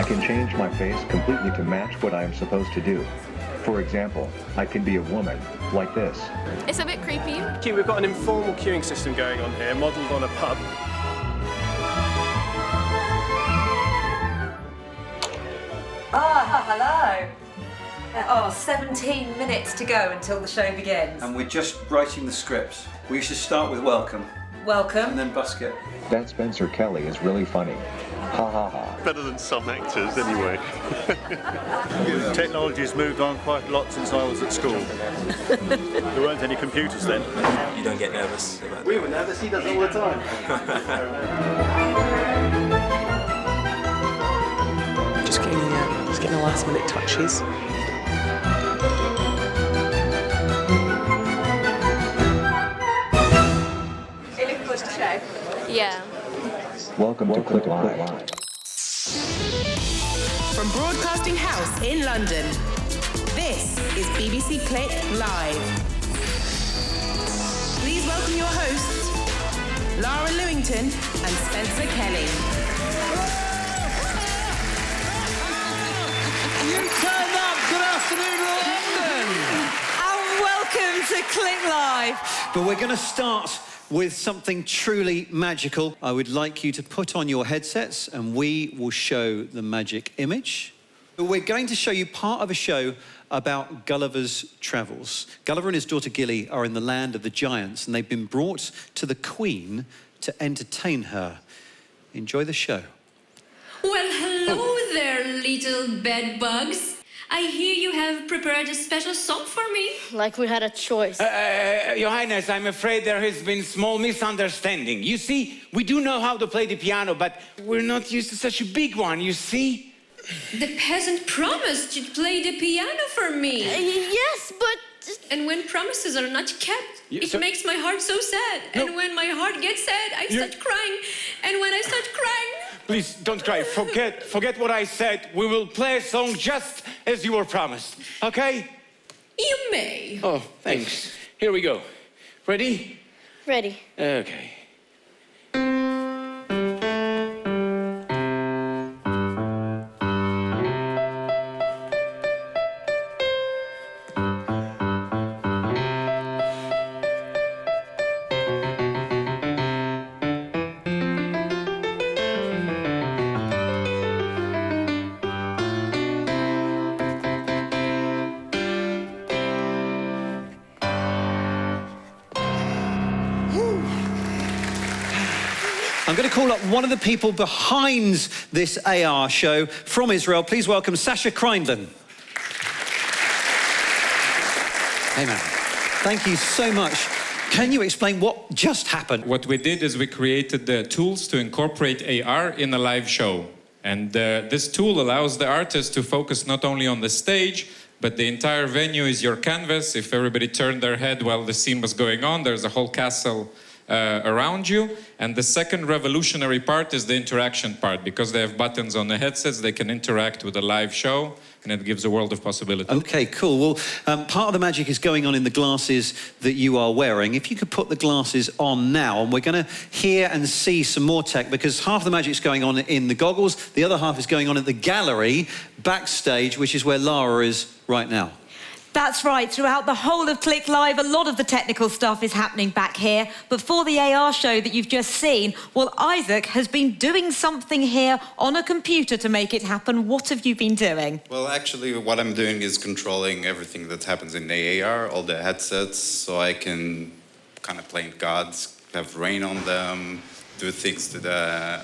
can change my face completely to match what I am supposed to do. For example, I can be a woman, like this. It's a bit creepy. Okay, we've got an informal queuing system going on here, modelled on a pub. Hello. 17 minutes to go until the show begins. And we're just writing the scripts. We should start with welcome. Welcome. And then busket. That Spencer Kelly is really funny. Ha ha ha. Better than some actors, anyway. Technology has moved on quite a lot since I was at school. There weren't any computers then. You don't get nervous about that? We were nervous, he does it all the time. Just getting the last minute touches. You looking forward to the show? Yeah. Welcome to Click Live. From Broadcasting House in London, this is BBC Click Live. Please welcome your hosts, Lara Lewington and Spencer Kelly. You turned up! Good afternoon, London! And welcome to Click Live. But we're going to start with something truly magical. I would like you to put on your headsets and we will show the magic image. We're going to show you part of a show about Gulliver's Travels. Gulliver and his daughter Gilly are in the land of the giants and they've been brought to the Queen to entertain her. Enjoy the show. Well, hello there, little bedbugs. I hear you have prepared a special song for me. Like we had a choice. Your Highness, I'm afraid there has been small misunderstanding. You see, we do know how to play the piano, but we're not used to such a big one, you see? The peasant promised to play the piano for me. Yes, but... And when promises are not kept, it makes my heart so sad. No. And when my heart gets sad, I start crying. And when I start crying... Please, don't cry. Forget what I said. We will play a song just as you were promised, okay? You may. Oh, thanks. Here we go. Ready? Ready. Okay. I'm going to call up one of the people behind this AR show from Israel. Please welcome Sasha Kreindlin. Hey, man. Thank you so much. Can you explain what just happened? What we did is we created the tools to incorporate AR in a live show. And this tool allows the artist to focus not only on the stage, but the entire venue is your canvas. If everybody turned their head while the scene was going on, there's a whole castle around you. And the second revolutionary part is the interaction part. Because they have buttons on the headsets, they can interact with a live show, and it gives a world of possibility. Okay, cool. Well, part of the magic is going on in the glasses that you are wearing. If you could put the glasses on now, and we're going to hear and see some more tech, because half the magic's going on in the goggles, the other half is going on at the gallery, backstage, which is where Lara is right now. That's right. Throughout the whole of Click Live, a lot of the technical stuff is happening back here. But for the AR show that you've just seen, well, Isaac has been doing something here on a computer to make it happen. What have you been doing? Well, actually, what I'm doing is controlling everything that happens in the AR, all the headsets, so I can kind of play gods, have rain on them, do things to the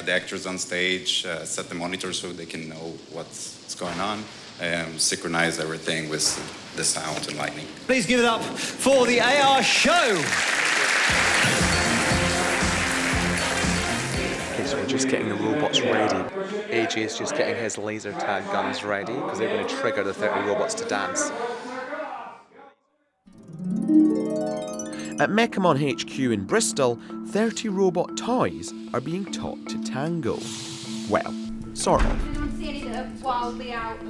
actors on stage, set the monitors so they can know what's going on. Synchronize everything with the sound and lighting. Please give it up for the AR show. Okay, so we're just getting the robots ready. AJ is just getting his laser tag guns ready because they're going to trigger the 30 robots to dance. At Mechamon HQ in Bristol, 30 robot toys are being taught to tango. Well, sort of.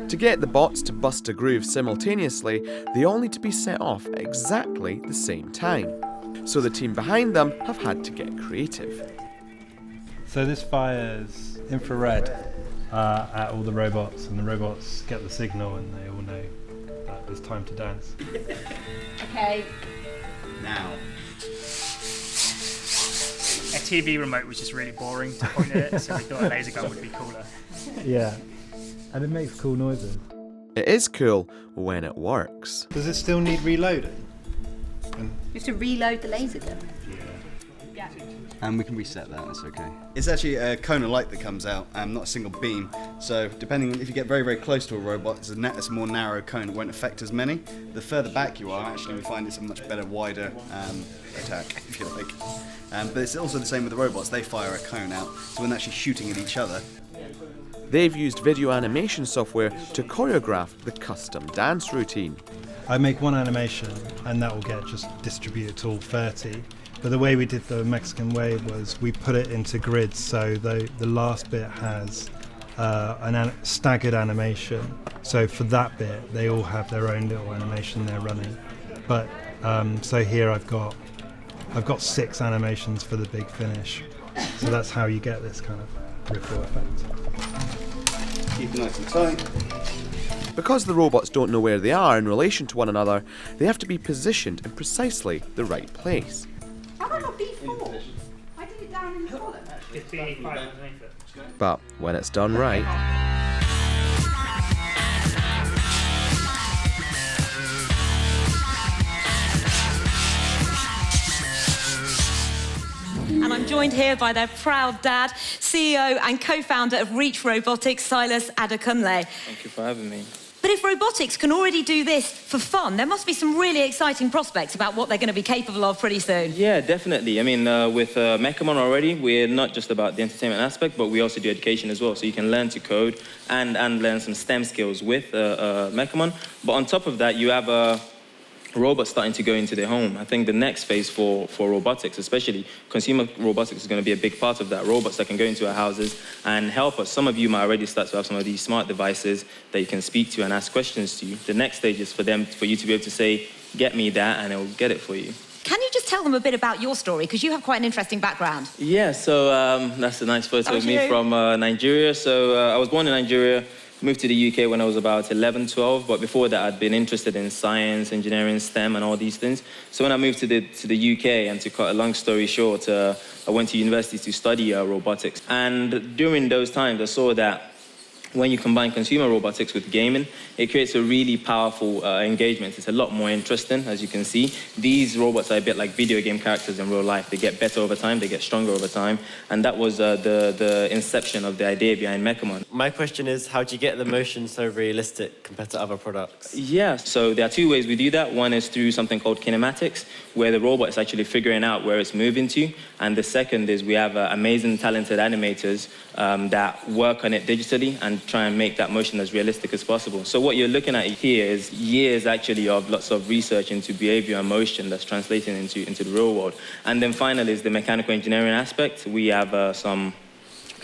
To get the bots to bust a groove simultaneously, they all need to be set off at exactly the same time. So the team behind them have had to get creative. So this fires infrared at all the robots, and the robots get the signal and they all know that it's time to dance. Okay. Now. A TV remote was just really boring to point at it, so we thought a laser gun would be cooler. Yeah, and it makes cool noises. It is cool when it works. Does it still need reloading? You have to reload the laser gun. And we can reset that, that's okay. It's actually a cone of light that comes out, not a single beam. So depending, if you get very, very close to a robot, it's a more narrow cone, it won't affect as many. The further back you are, actually, we find it's a much better, wider attack, if you like. But it's also the same with the robots, they fire a cone out, so when they're actually shooting at each other. They've used video animation software to choreograph the custom dance routine. I make one animation, and that will get just distributed to all 30. But the way we did the Mexican way was we put it into grids, so the last bit has staggered animation. So for that bit, they all have their own little animation they're running. But so here I've got 6 animations for the big finish. So that's how you get this kind of ripple effect. Keep it nice and tight. Because the robots don't know where they are in relation to one another, they have to be positioned in precisely the right place. How about not B4? I did it down in the column. It's B5 underneath it. But when it's done right, And I'm joined here by their proud dad, CEO and co-founder of Reach Robotics, Silas Adekunle. Thank you for having me. But if robotics can already do this for fun, there must be some really exciting prospects about what they're going to be capable of pretty soon. Yeah, definitely. I mean, with Mechamon already, we're not just about the entertainment aspect, but we also do education as well. So you can learn to code and learn some STEM skills with Mechamon. But on top of that, you have robots starting to go into their home. I think the next phase for robotics, especially consumer robotics, is going to be a big part of that. Robots that can go into our houses and help us. Some of you might already start to have some of these smart devices that you can speak to and ask questions to. The next stage is for you to be able to say, get me that, and it will get it for you. Can you just tell them a bit about your story? Because you have quite an interesting background. Yeah, so that's a nice photo of me from Nigeria. So I was born in Nigeria. Moved to the UK when I was about 11, 12, but before that I'd been interested in science, engineering, STEM and all these things. So when I moved to the UK, and to cut a long story short, I went to university to study robotics. And during those times I saw that when you combine consumer robotics with gaming, it creates a really powerful engagement. It's a lot more interesting, as you can see. These robots are a bit like video game characters in real life. They get better over time, they get stronger over time, and that was the inception of the idea behind Mechamon. My question is, how do you get the motion so realistic compared to other products? Yeah, so there are 2 ways we do that. One is through something called kinematics, where the robot is actually figuring out where it's moving to, and the second is we have amazing, talented animators that work on it digitally and try and make that motion as realistic as possible. So what you're looking at here is years actually of lots of research into behavior and motion that's translating into the real world. And then finally is the mechanical engineering aspect. We have some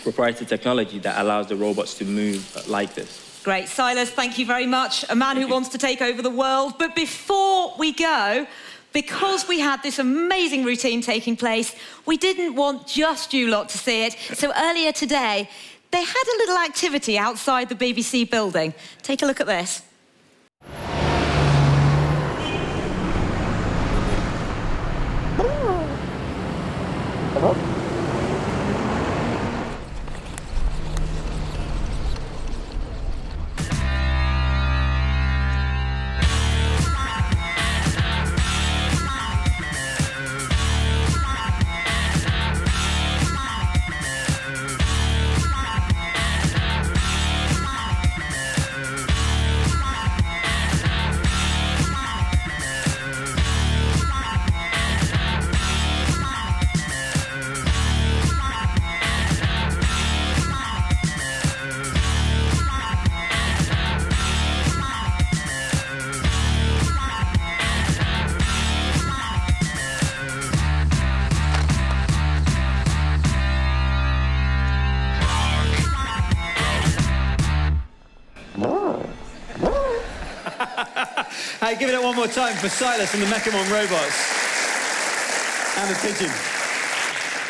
proprietary technology that allows the robots to move like this. Great. Silas, thank you very much. A man who wants to take over the world. But before we go, because we had this amazing routine taking place, we didn't want just you lot to see it. So earlier today, they had a little activity outside the BBC building. Take a look at this. Hey, give it one more time for Silas and the Mechamon robots. And the pigeon.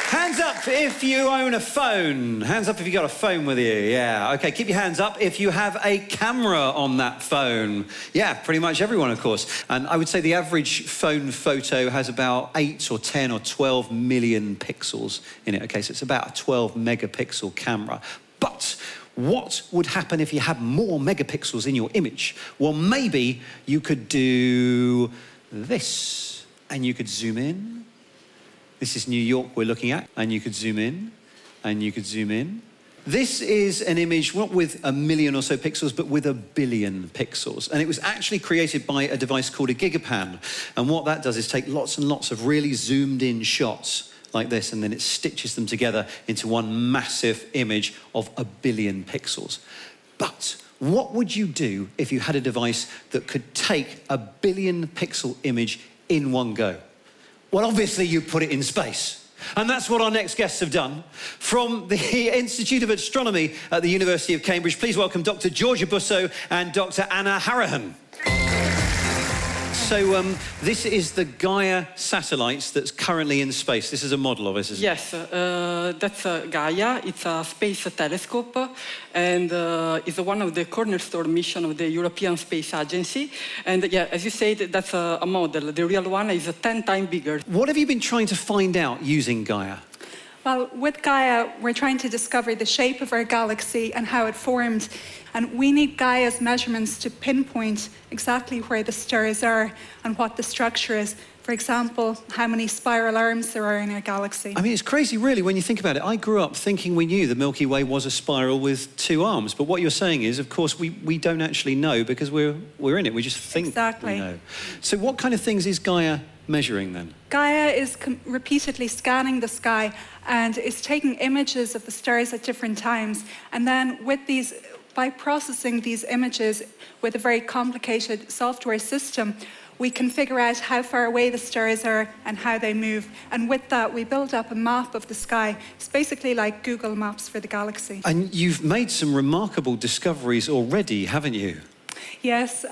Hands up if you own a phone. Hands up if you got a phone with you. Yeah. Okay, keep your hands up if you have a camera on that phone. Yeah, pretty much everyone, of course. And I would say the average phone photo has about 8 or 10 or 12 million pixels in it. Okay, so it's about a 12 megapixel camera. But what would happen if you had more megapixels in your image? Well, maybe you could do this, and you could zoom in. This is New York we're looking at, and you could zoom in, and you could zoom in. This is an image not with a million or so pixels, but with 1 billion pixels. And it was actually created by a device called a gigapan. And what that does is take lots and lots of really zoomed in shots like this, and then it stitches them together into one massive image of 1 billion pixels. But what would you do if you had a device that could take 1 billion pixel image in one go? Well, obviously, you put it in space. And that's what our next guests have done. From the Institute of Astronomy at the University of Cambridge, please welcome Dr. Georgia Busso and Dr. Anna Harahan. So this is the Gaia satellites that's currently in space. This is a model of it, isn't it? Yes, that's Gaia. It's a space telescope, and it's one of the cornerstone missions of the European Space Agency. And yeah, as you said, that's a model. The real one is 10 times bigger. What have you been trying to find out using Gaia? Well, with Gaia, we're trying to discover the shape of our galaxy and how it formed. And we need Gaia's measurements to pinpoint exactly where the stars are and what the structure is. For example, how many spiral arms there are in our galaxy. I mean, it's crazy, really, when you think about it. I grew up thinking we knew the Milky Way was a spiral with 2 arms. But what you're saying is, of course, we don't actually know because we're in it. We just think exactly. We know. So what kind of things is Gaia measuring then? Gaia is repeatedly scanning the sky and is taking images of the stars at different times. And then by processing these images with a very complicated software system, we can figure out how far away the stars are and how they move. And with that, we build up a map of the sky. It's basically like Google Maps for the galaxy. And you've made some remarkable discoveries already, haven't you? Yes.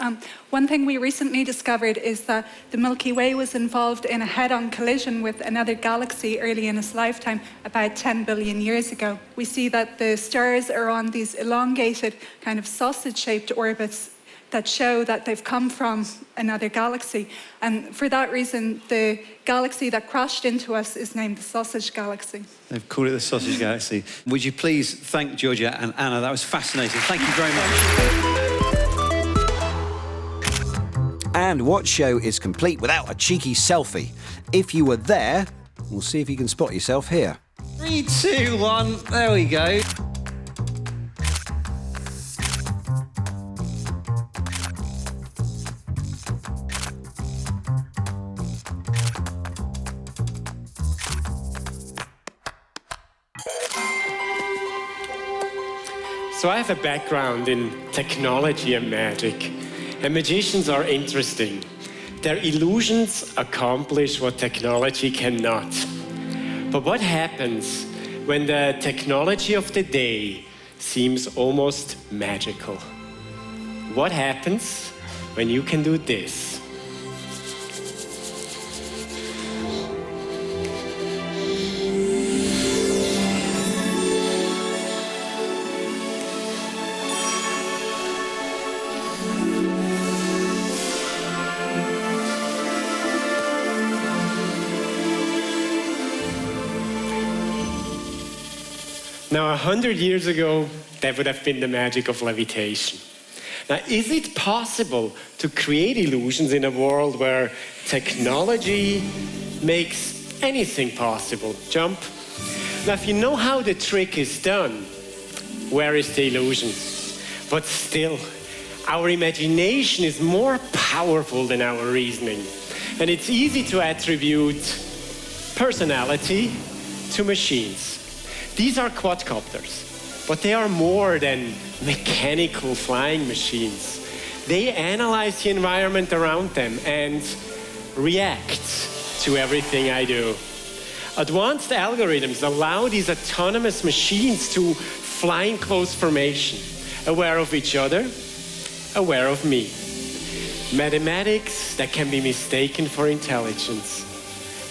One thing we recently discovered is that the Milky Way was involved in a head-on collision with another galaxy early in its lifetime, about 10 billion years ago. We see that the stars are on these elongated, kind of sausage-shaped orbits that show that they've come from another galaxy. And for that reason, the galaxy that crashed into us is named the Sausage Galaxy. They've called it the Sausage Galaxy. Would you please thank Georgia and Anna? That was fascinating. Thank you very much. And what show is complete without a cheeky selfie? If you were there, we'll see if you can spot yourself here. 3, 2, 1, there we go. So I have a background in technology and magic. And magicians are interesting. Their illusions accomplish what technology cannot. But what happens when the technology of the day seems almost magical? What happens when you can do this? Now, 100 years ago, that would have been the magic of levitation. Now, is it possible to create illusions in a world where technology makes anything possible? Jump. Now, if you know how the trick is done, where is the illusion? But still, our imagination is more powerful than our reasoning. And it's easy to attribute personality to machines. These are quadcopters, but they are more than mechanical flying machines. They analyze the environment around them and react to everything I do. Advanced algorithms allow these autonomous machines to fly in close formation, aware of each other, aware of me. Mathematics that can be mistaken for intelligence.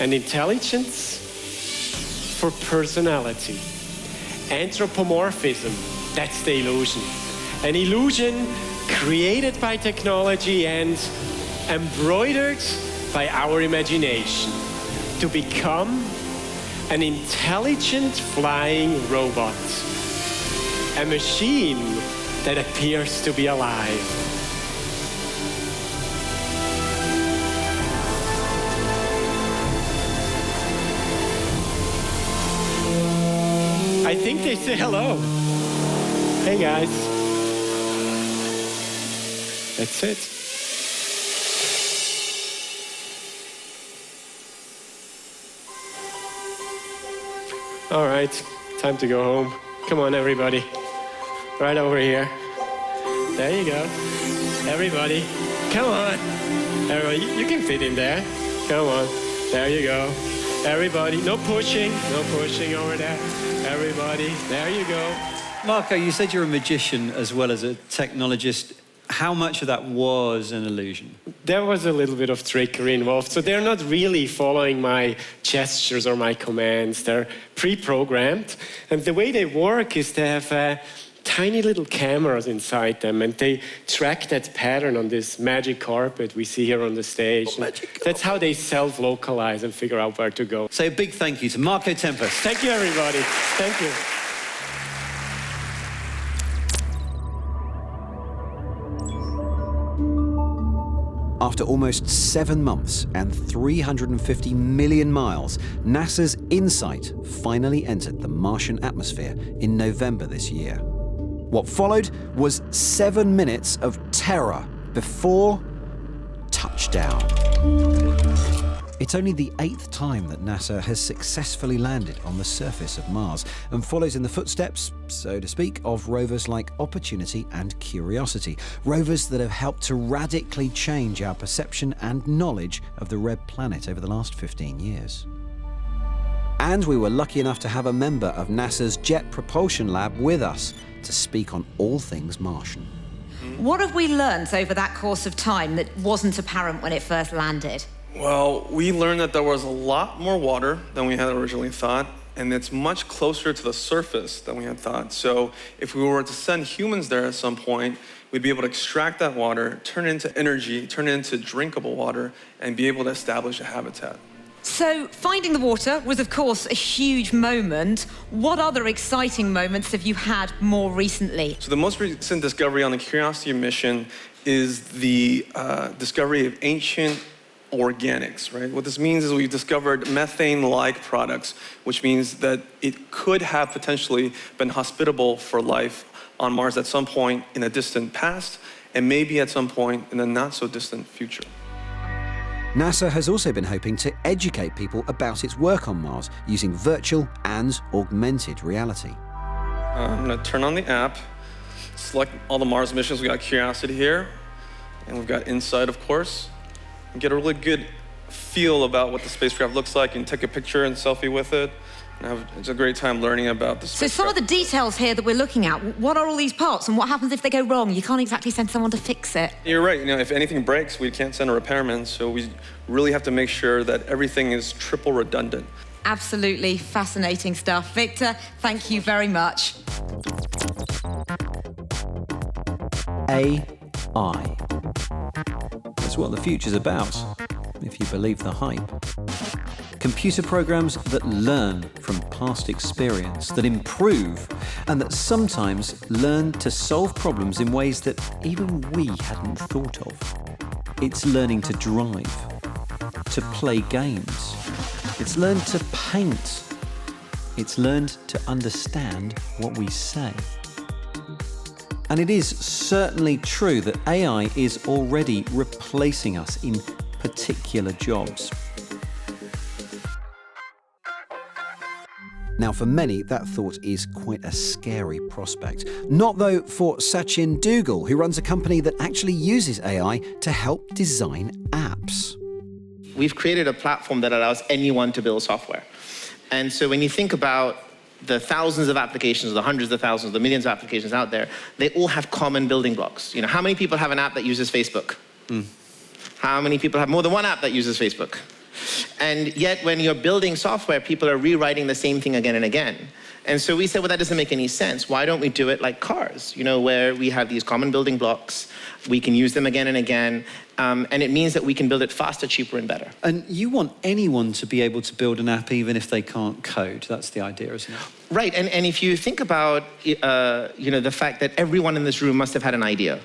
And intelligence for personality. Anthropomorphism, that's the illusion. An illusion created by technology and embroidered by our imagination to become an intelligent flying robot. A machine that appears to be alive. I think they say hello. Hey guys. That's it. All right, time to go home. Come on, everybody. Right over here. There you go. Everybody, come on. Everybody, you can fit in there. Come on. There you go. Everybody, no pushing over there. Everybody, there you go. Marco, you said you're a magician as well as a technologist. How much of that was an illusion? There was a little bit of trickery involved. So they're not really following my gestures or my commands. They're pre-programmed. And the way they work is they have tiny little cameras inside them, and they track that pattern on this magic carpet we see here on the stage. That's how they self-localize and figure out where to go. Say a big thank you to Marco Tempest. Thank you, everybody. Thank you. After almost 7 months and 350 million miles, NASA's InSight finally entered the Martian atmosphere in November this year. What followed was 7 minutes of terror before touchdown. It's only the 8th time that NASA has successfully landed on the surface of Mars and follows in the footsteps, so to speak, of rovers like Opportunity and Curiosity, rovers that have helped to radically change our perception and knowledge of the red planet over the last 15 years. And we were lucky enough to have a member of NASA's Jet Propulsion Lab with us to speak on all things Martian. What have we learned over that course of time that wasn't apparent when it first landed? Well, we learned that there was a lot more water than we had originally thought, and it's much closer to the surface than we had thought. So if we were to send humans there at some point, we'd be able to extract that water, turn it into energy, turn it into drinkable water, and be able to establish a habitat. So finding the water was, of course, a huge moment. What other exciting moments have you had more recently? So the most recent discovery on the Curiosity mission is the discovery of ancient organics, right? What this means is we've discovered methane-like products, which means that it could have potentially been hospitable for life on Mars at some point in a distant past, and maybe at some point in a not-so-distant future. NASA has also been hoping to educate people about its work on Mars using virtual and augmented reality. I'm going to turn on the app, select all the Mars missions. We got Curiosity here, and we've got InSight, of course. And get a really good feel about what the spacecraft looks like and take a picture and selfie with it. It's a great time learning about the spacecraft. So some of the details here that we're looking at, what are all these parts and what happens if they go wrong? You can't exactly send someone to fix it. You're right. If anything breaks, we can't send a repairman, so we really have to make sure that everything is triple redundant. Absolutely fascinating stuff. Victor, thank you very much. AI. That's what the future's about, if you believe the hype. Computer programs that learn from past experience, that improve, and that sometimes learn to solve problems in ways that even we hadn't thought of. It's learning to drive, to play games. It's learned to paint. It's learned to understand what we say. And it is certainly true that AI is already replacing us in particular jobs. Now, for many, that thought is quite a scary prospect. Not, though, for Sachin Dougal, who runs a company that actually uses AI to help design apps. We've created a platform that allows anyone to build software. And so when you think about the thousands of applications, the hundreds of thousands, the millions of applications out there, they all have common building blocks. How many people have an app that uses Facebook? How many people have more than one app that uses Facebook? And yet, when you're building software, people are rewriting the same thing again and again. And so we said, well, that doesn't make any sense. Why don't we do it like cars, where we have these common building blocks, we can use them again and again, and it means that we can build it faster, cheaper, and better. And you want anyone to be able to build an app even if they can't code. That's the idea, isn't it? Right, and if you think about, the fact that everyone in this room must have had an idea.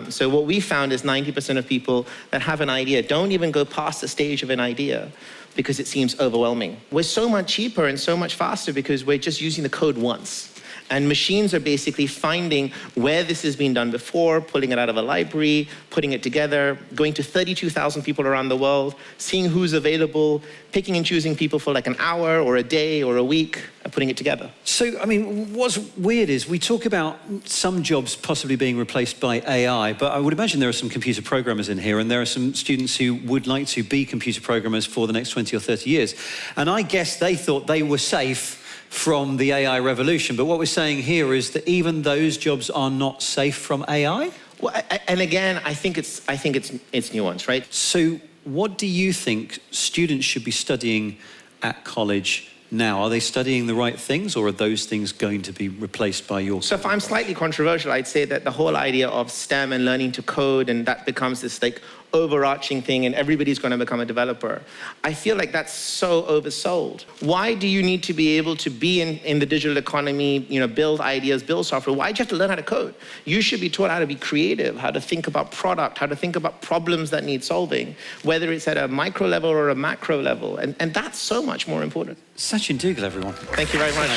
So what we found is 90% of people that have an idea don't even go past the stage of an idea because it seems overwhelming. We're so much cheaper and so much faster because we're just using the code once. And machines are basically finding where this has been done before, pulling it out of a library, putting it together, going to 32,000 people around the world, seeing who's available, picking and choosing people for like an hour or a day or a week, and putting it together. So, I mean, what's weird is we talk about some jobs possibly being replaced by AI, but I would imagine there are some computer programmers in here, and there are some students who would like to be computer programmers for the next 20 or 30 years. And I guess they thought they were safe from the AI revolution. But what we're saying here is that even those jobs are not safe from AI? Well, and again, I think it's nuanced, right? So what do you think students should be studying at college now? Are they studying the right things, or are those things going to be replaced by your... So if I'm slightly controversial, I'd say that the whole idea of STEM and learning to code, and that becomes this like overarching thing and everybody's going to become a developer. I feel like that's so oversold. Why do you need to be able to be in the digital economy, build ideas, build software? Why do you have to learn how to code? You should be taught how to be creative, how to think about product, how to think about problems that need solving, whether it's at a micro level or a macro level. And that's so much more important. Sachin Dougal, everyone. Thank you very much.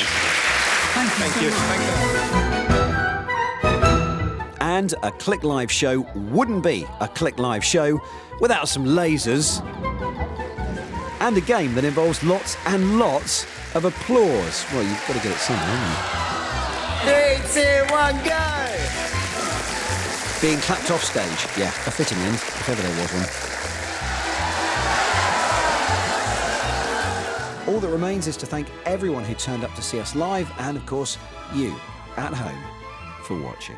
Thank you. And a Click Live show wouldn't be a Click Live show without some lasers and a game that involves lots and lots of applause. Well, you've got to get it somehow, haven't you? 3, 2, 1, go! Being clapped off stage. Yeah, a fitting end, if ever there was one. All that remains is to thank everyone who turned up to see us live and, of course, you at home for watching.